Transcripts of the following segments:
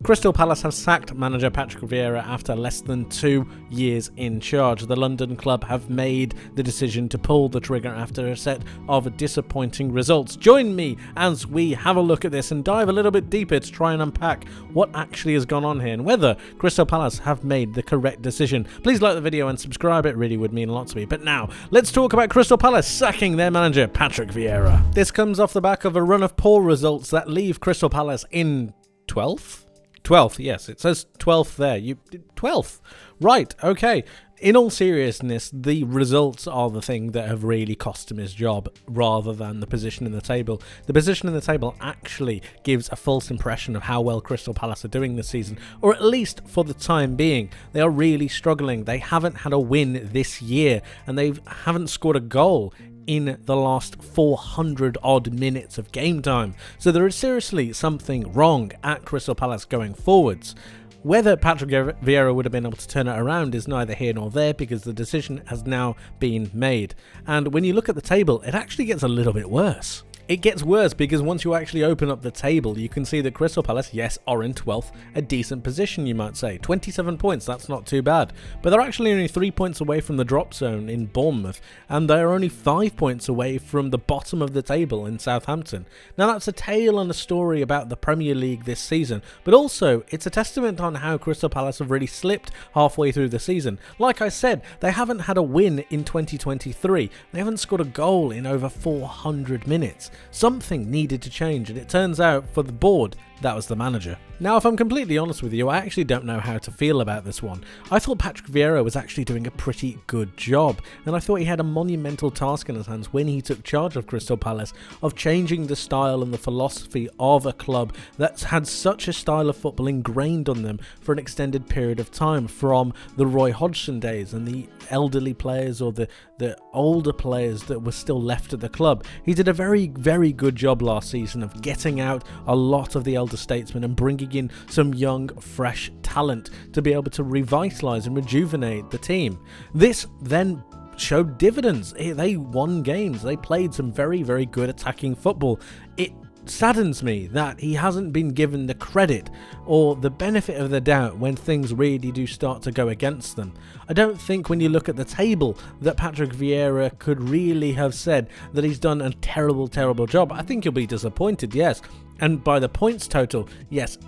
Crystal Palace have sacked manager Patrick Viera after less than 2 years in charge. The London club have made the decision to pull the trigger after a set of disappointing results. Join me as we have a look at this and dive a little bit deeper to try and unpack what actually has gone on here and whether Crystal Palace have made the correct decision. Please like the video and subscribe, it really would mean a lot to me. But now, let's talk about Crystal Palace sacking their manager Patrick Viera. This comes off the back of a run of poor results that leave Crystal Palace in 12th? 12th, yes, it says 12th there. 12th. Right, okay. In all seriousness, the results are the thing that have really cost him his job rather than the position in the table. The position in the table actually gives a false impression of how well Crystal Palace are doing this season, or at least for the time being. They are really struggling. They haven't had a win this year, and they haven't scored a goal in the last 400 odd minutes of game time. So there is seriously something wrong at Crystal Palace going forwards. Whether Patrick Viera would have been able to turn it around is neither here nor there, because the decision has now been made. And when you look at the table, it actually gets a little bit worse. It gets worse because once you actually open up the table, you can see that Crystal Palace, yes, are in 12th, a decent position you might say. 27 points, that's not too bad. But they're actually only 3 points away from the drop zone in Bournemouth, and they're only 5 points away from the bottom of the table in Southampton. Now that's a tale and a story about the Premier League this season, but also it's a testament on how Crystal Palace have really slipped halfway through the season. Like I said, they haven't had a win in 2023. They haven't scored a goal in over 400 minutes. Something needed to change, and it turns out for the board, that was the manager. Now, if I'm completely honest with you, I actually don't know how to feel about this one. I thought Patrick Viera was actually doing a pretty good job, and I thought he had a monumental task in his hands when he took charge of Crystal Palace, of changing the style and the philosophy of a club that's had such a style of football ingrained on them for an extended period of time, from the Roy Hodgson days and the elderly players or the older players that were still left at the club. He did a very, very good job last season of getting out a lot of the elder statesmen and bringing in some young, fresh talent to be able to revitalise and rejuvenate the team. This then showed dividends. They won games. They played some very, very good attacking football. It saddens me that he hasn't been given the credit or the benefit of the doubt when things really do start to go against them. I don't think when you look at the table that Patrick Viera could really have said that he's done a terrible, terrible job. I think he'll be disappointed, yes. And by the points total, yes,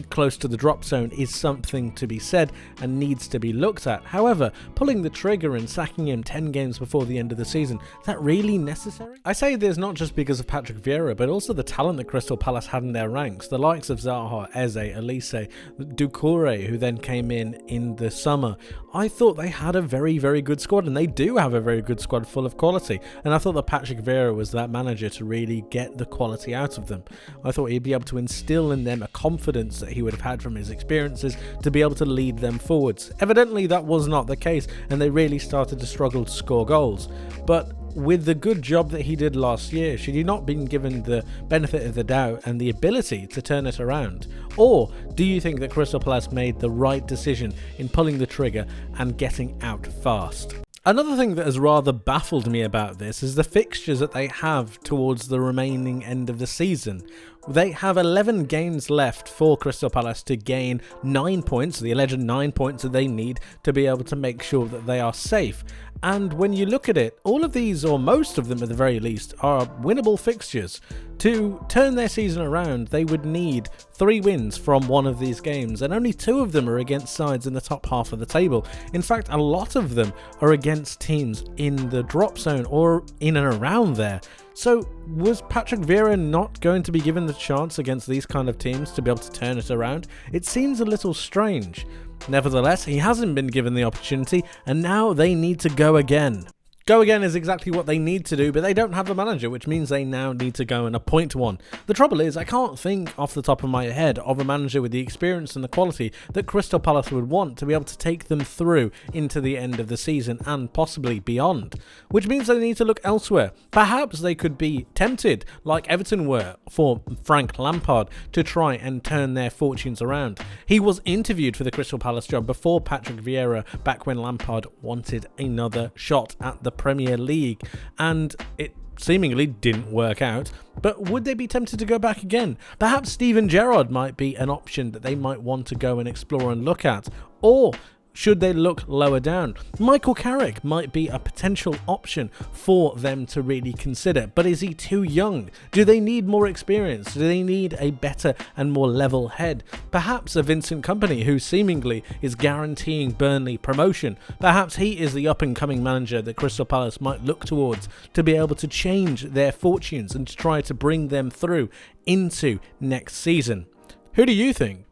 close to the drop zone is something to be said and needs to be looked at. However, pulling the trigger and sacking him 10 games before the end of the season, is that really necessary? I say this not just because of Patrick Viera, but also the talent that Crystal Palace had in their ranks. The likes of Zaha, Eze, Elise, Doucouré, who then came in the summer. I thought they had a very, very good squad, and they do have a very good squad full of quality. And I thought that Patrick Viera was that manager to really get the quality out of them. I thought he'd be able to instill in them a confidence that he would have had from his experiences to be able to lead them forwards. Evidently that was not the case, and they really started to struggle to score goals. But with the good job that he did last year, should he not been given the benefit of the doubt and the ability to turn it around? Or do you think that Crystal Palace made the right decision in pulling the trigger and getting out fast? Another thing that has rather baffled me about this is the fixtures that they have towards the remaining end of the season. They have 11 games left for Crystal Palace to gain 9 points, the alleged 9 points that they need to be able to make sure that they are safe. And when you look at it, all of these, or most of them at the very least, are winnable fixtures. To turn their season around, they would need 3 wins from one of these games, and only 2 of them are against sides in the top half of the table. In fact, a lot of them are against teams in the drop zone or in and around there. So was Patrick Viera not going to be given the chance against these kind of teams to be able to turn it around? It seems a little strange. Nevertheless, he hasn't been given the opportunity, and now they need to go again. Go again is exactly what they need to do, but they don't have a manager, which means they now need to go and appoint one. The trouble is, I can't think off the top of my head of a manager with the experience and the quality that Crystal Palace would want to be able to take them through into the end of the season and possibly beyond, which means they need to look elsewhere. Perhaps they could be tempted, like Everton were for Frank Lampard, to try and turn their fortunes around. He was interviewed for the Crystal Palace job before Patrick Viera, back when Lampard wanted another shot at the Premier League, and it seemingly didn't work out, but would they be tempted to go back again? Perhaps Steven Gerrard might be an option that they might want to go and explore and look at, or should they look lower down? Michael Carrick might be a potential option for them to really consider, but is he too young? Do they need more experience? Do they need a better and more level head? Perhaps a Vincent Kompany, who seemingly is guaranteeing Burnley promotion. Perhaps he is the up-and-coming manager that Crystal Palace might look towards to be able to change their fortunes and to try to bring them through into next season. Who do you think?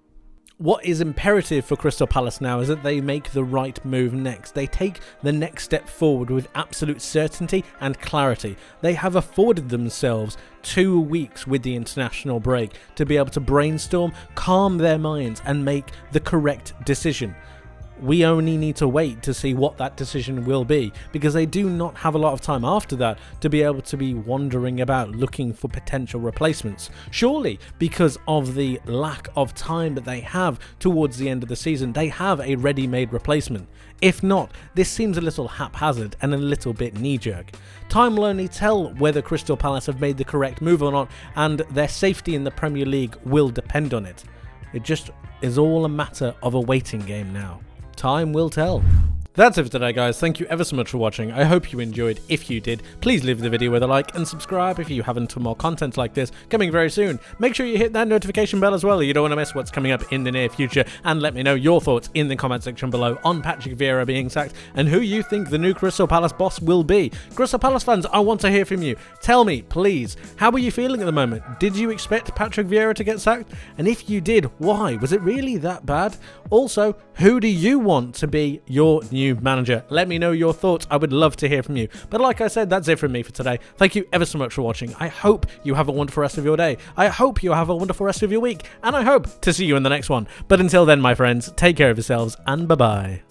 What is imperative for Crystal Palace now is that they make the right move next. They take the next step forward with absolute certainty and clarity. They have afforded themselves 2 weeks with the international break to be able to brainstorm, calm their minds, and make the correct decision. We only need to wait to see what that decision will be, because they do not have a lot of time after that to be able to be wandering about looking for potential replacements. Surely, because of the lack of time that they have towards the end of the season, they have a ready-made replacement. If not, this seems a little haphazard and a little bit knee-jerk. Time will only tell whether Crystal Palace have made the correct move or not, and their safety in the Premier League will depend on it. It just is all a matter of a waiting game now. Time will tell. That's it for today, guys. Thank you ever so much for watching. I hope you enjoyed. If you did, please leave the video with a like and subscribe if you haven't, for more content like this coming very soon. Make sure you hit that notification bell as well. You don't want to miss what's coming up in the near future. And let me know your thoughts in the comment section below on Patrick Viera being sacked and who you think the new Crystal Palace boss will be. Crystal Palace fans, I want to hear from you. Tell me, please, how are you feeling at the moment? Did you expect Patrick Viera to get sacked? And if you did, why? Was it really that bad? Also, who do you want to be your new manager? Let me know your thoughts. I would love to hear from you. But like I said, that's it from me for today. Thank you ever so much for watching. I hope you have a wonderful rest of your day. I hope you have a wonderful rest of your week. And I hope to see you in the next one. But until then, my friends, take care of yourselves and bye-bye.